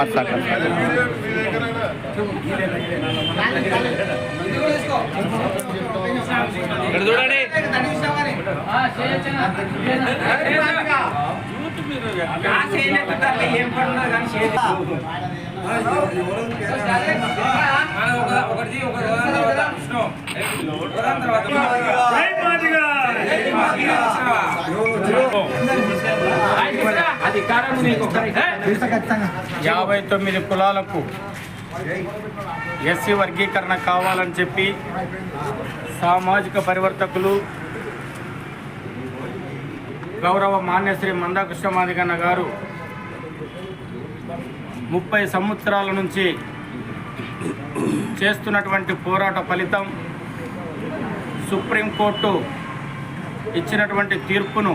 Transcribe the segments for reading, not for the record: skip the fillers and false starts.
అట్లా చూడండి. యాభై 59 కులాలకు ఎస్సీ వర్గీకరణ కావాలని చెప్పి సామాజిక పరివర్తకులు గౌరవ మాన్యశ్రీ మందాకృష్ణ మాదిగన్న గారు 30 సంవత్సరాల నుంచి చేస్తున్నటువంటి పోరాట ఫలితం సుప్రీంకోర్టు ఇచ్చినటువంటి తీర్పును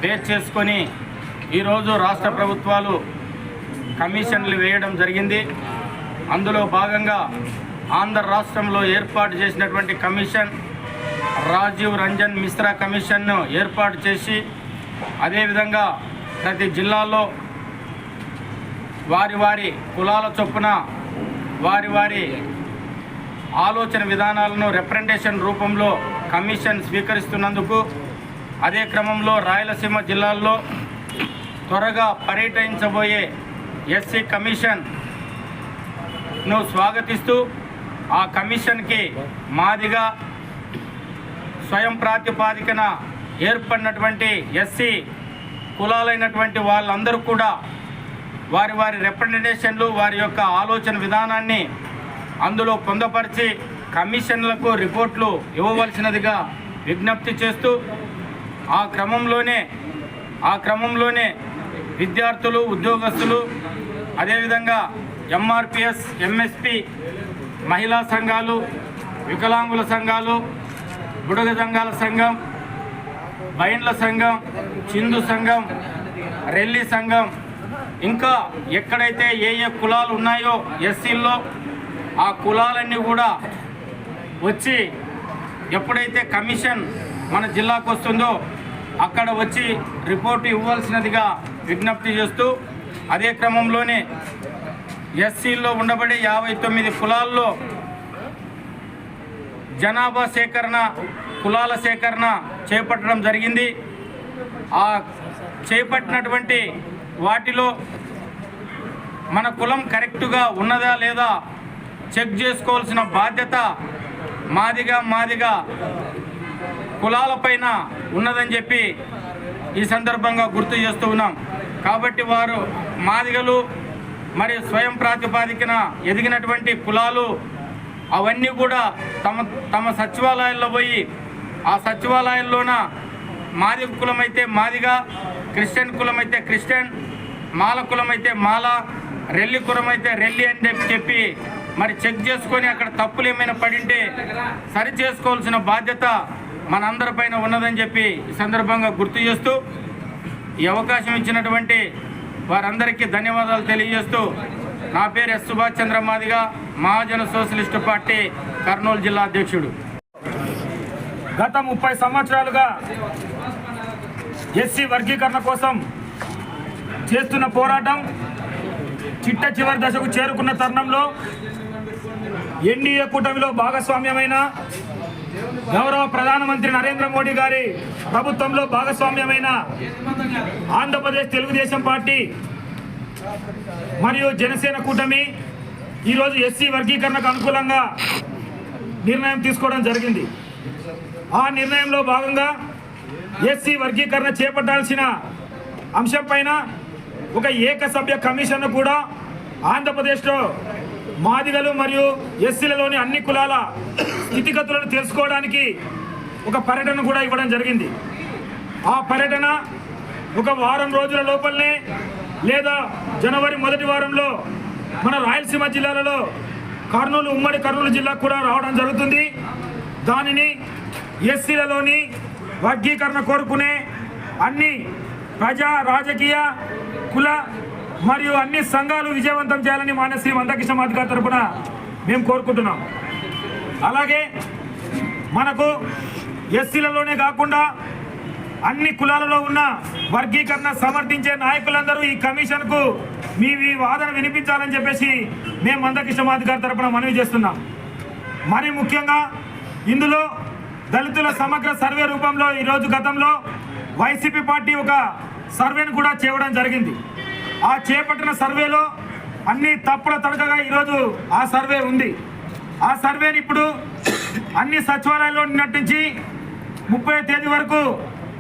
బేస్ చేసుకొని ఈరోజు రాష్ట్ర ప్రభుత్వాలు కమిషన్లు వేయడం జరిగింది. అందులో భాగంగా ఆంధ్ర రాష్ట్రంలో ఏర్పాటు చేసినటువంటి కమిషన్ రాజీవ్ రంజన్ మిశ్రా కమిషన్ను ఏర్పాటు చేసి అదేవిధంగా ప్రతి జిల్లాలో వారి వారి కులాల చొప్పున వారి ఆలోచన విధానాలను రిప్రజెంటేషన్ రూపంలో కమిషన్ స్వీకరిస్తున్నందుకు అదే క్రమంలో రాయలసీమ జిల్లాల్లో త్వరగా పర్యటించబోయే ఎస్సీ కమిషన్ను స్వాగతిస్తూ ఆ కమిషన్కి మాదిగా స్వయం ప్రాతిపాదికన ఏర్పడినటువంటి ఎస్సీ కులాలైనటువంటి వాళ్ళందరూ కూడా వారి వారి రిప్రజెంటేషన్లు వారి యొక్క ఆలోచన విధానాన్ని అందులో పొందపరిచి కమిషన్లకు రిపోర్ట్లు ఇవ్వవలసినదిగా విజ్ఞప్తి చేస్తూ ఆ క్రమంలోనే విద్యార్థులు ఉద్యోగస్తులు అదేవిధంగా ఎంఆర్పిఎస్ ఎంఎస్పి మహిళా సంఘాలు వికలాంగుల సంఘాలు బుడగ సంఘాల సంఘం బైండ్ల సంఘం చిందు సంఘం రెల్లి సంఘం ఇంకా ఎక్కడైతే ఏ కులాలు ఉన్నాయో ఎస్సీల్లో ఆ కులాలన్నీ కూడా వచ్చి ఎప్పుడైతే కమిషన్ మన జిల్లాకు వస్తుందో అక్కడ వచ్చి రిపోర్టు ఇవ్వాల్సినదిగా విజ్ఞప్తి చేస్తూ అదే క్రమంలోనే ఎస్సీల్లో ఉండబడే 59 కులాల్లో జనాభా సేకరణ కులాల సేకరణ చేపట్టడం జరిగింది. ఆ చేపట్టినటువంటి వాటిలో మన కులం కరెక్టుగా ఉన్నదా లేదా చెక్ చేసుకోవాల్సిన బాధ్యత మాదిగా కులాలపైన ఉన్నదని చెప్పి ఈ సందర్భంగా గుర్తు చేస్తూ ఉన్నాం. కాబట్టి వారు మాదిగలు మరి స్వయం ప్రాతిపాదికన ఎదిగినటువంటి కులాలు అవన్నీ కూడా తమ సచివాలయాల్లో పోయి ఆ సచివాలయాల్లోన మాదిగ కులమైతే మాదిగా, క్రిస్టియన్ కులమైతే క్రిస్టియన్, మాల కులమైతే మాల, రెల్లి కులమైతే రెల్లి అని చెప్పి మరి చెక్ చేసుకొని అక్కడ తప్పులు ఏమైనా పడింటే సరి చేసుకోవాల్సిన బాధ్యత మనందరిపైన ఉన్నదని చెప్పి ఈ సందర్భంగా గుర్తు చేస్తూ ఈ అవకాశం ఇచ్చినటువంటి వారందరికీ ధన్యవాదాలు తెలియజేస్తూ నా పేరు ఎస్ సుభాష్ చంద్ర మాదిగ, మహాజన సోషలిస్టు పార్టీ కర్నూలు జిల్లా అధ్యక్షుడు. గత 30 సంవత్సరాలుగా ఎస్సీ వర్గీకరణ కోసం చేస్తున్న పోరాటం చిట్ట చివరి దశకు చేరుకున్న తరుణంలో ఎన్డీఏ కూటమిలో భాగస్వామ్యమైన గౌరవ ప్రధానమంత్రి నరేంద్ర మోడీ గారి ప్రభుత్వంలో భాగస్వామ్యమైన ఆంధ్రప్రదేశ్ తెలుగుదేశం పార్టీ మరియు జనసేన కూటమి ఈరోజు ఎస్సీ వర్గీకరణకు అనుకూలంగా నిర్ణయం తీసుకోవడం జరిగింది. ఆ నిర్ణయంలో భాగంగా ఎస్సీ వర్గీకరణ చేపట్టాల్సిన అంశం పైన ఒక ఏకసభ్య కమిషన్ను కూడా ఆంధ్రప్రదేశ్లో మాదిగలు మరియు ఎస్సీలలోని అన్ని కులాల స్థితిగతులను తెలుసుకోవడానికి ఒక పర్యటన కూడా ఇవ్వడం జరిగింది. ఆ పర్యటన ఒక వారం రోజుల లోపలనే లేదా జనవరి మొదటి వారంలో మన రాయలసీమ జిల్లాలలో ఉమ్మడి కర్నూలు జిల్లా కూడా రావడం జరుగుతుంది. దానిని ఎస్సీలలోని వర్గీకరణ కోరుకునే అన్ని ప్రజా రాజకీయ కుల మరియు అన్ని సంఘాలు విజయవంతం చేయాలని మాన్యశ్రీ మందాకృష్ణ మాదిగ గారి తరఫున మేము కోరుకుంటున్నాం. అలాగే మనకు ఎస్సీలలోనే కాకుండా అన్ని కులాలలో ఉన్న వర్గీకరణ సమర్థించే నాయకులందరూ ఈ కమిషన్కు మీ వాదన వినిపించాలని చెప్పేసి మేము మందకృష్ణ మాదిగ గారి తరపున మనవి చేస్తున్నాం. మరి ముఖ్యంగా ఇందులో దళితుల సమగ్ర సర్వే రూపంలో ఈరోజు గతంలో వైసీపీ పార్టీ ఒక సర్వేను కూడా చేయడం జరిగింది. ఆ చేపట్టిన సర్వేలో అన్ని తప్పుల తడకగా ఈరోజు ఆ సర్వే ఉంది. ఆ సర్వేని ఇప్పుడు అన్ని సచివాలయాల్లో నటించి 30వ తేదీ వరకు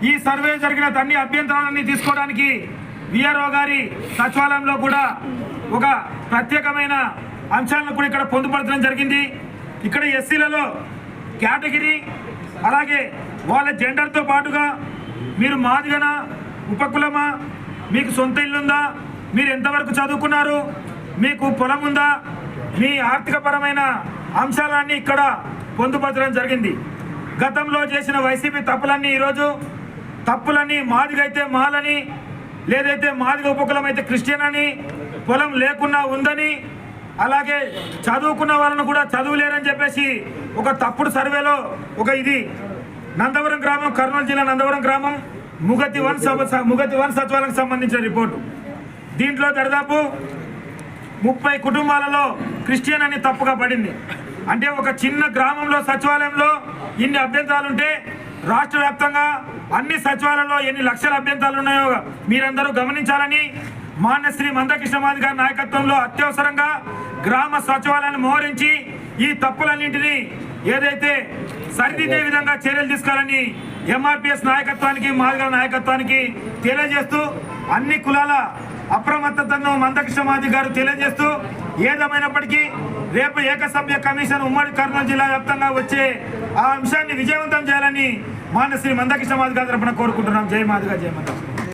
ఈ సర్వే జరిగిన అన్ని అభ్యంతరాలన్నీ తీసుకోవడానికి విఆర్ఓ గారి సచివాలయంలో కూడా ఒక ప్రత్యేకమైన అంశాలను కూడా ఇక్కడ పొందుపరచడం జరిగింది. ఇక్కడ ఎస్సీలలో కేటగిరీ అలాగే వాళ్ళ జెండర్తో పాటుగా మీరు మాదిగనా, ఉపకులమా, మీకు సొంత ఇల్లుందా, మీరు ఎంతవరకు చదువుకున్నారు, మీకు పొలం ఉందా, మీ ఆర్థికపరమైన అంశాలన్నీ ఇక్కడ పొందుపరచడం జరిగింది. గతంలో చేసిన వైసీపీ తప్పులన్నీ ఈరోజు తప్పులన్నీ మాదిగైతే మాలని, లేదైతే మాదిగ ఉపకులం అయితే క్రిస్టియన్ అని, పొలం లేకున్నా ఉందని, అలాగే చదువుకున్న వాళ్ళను కూడా చదువులేరని చెప్పేసి ఒక తప్పుడు సర్వేలో ఇది నందవరం గ్రామం, కర్నూలు జిల్లా నందవరం గ్రామం ముగతి వన్ సచివాలయానికి సంబంధించిన రిపోర్టు. దీంట్లో దాదాపు 30 కుటుంబాలలో క్రిస్టియన్ అని తప్పుగా పడింది. అంటే ఒక చిన్న గ్రామంలో సచివాలయంలో ఇన్ని అభ్యంతరాలుంటే రాష్ట్ర వ్యాప్తంగా అన్ని సచివాలయంలో ఎన్ని లక్షల అభ్యంతరాలు ఉన్నాయో మీరందరూ గమనించాలని మాన్యశ్రీ మందకృష్ణ మాదిగ గారి నాయకత్వంలో అత్యవసరంగా గ్రామ సచివాలయాన్ని మోహరించి ఈ తప్పులన్నింటినీ ఏదైతే సరిదిద్దే విధంగా చర్యలు తీసుకోవాలని ఎంఆర్పిఎస్ నాయకత్వానికి మాదిగ నాయకత్వానికి తెలియజేస్తూ అన్ని కులాల అప్రమత్తతను మందకృష్ణ మాదిగ గారు తెలియజేస్తూ ఏదేమైనప్పటికీ రేపు ఏకసభ్య కమిషన్ ఉమ్మడి కర్నూలు జిల్లా వ్యాప్తంగా వచ్చే ఆ అంశాన్ని విజయవంతం చేయాలని మాన్యశ్రీ మందకృష్ణ మాదిగ గారి తరపున కోరుకుంటున్నాం. జై మాదిగ, జై మందకృష్ణ.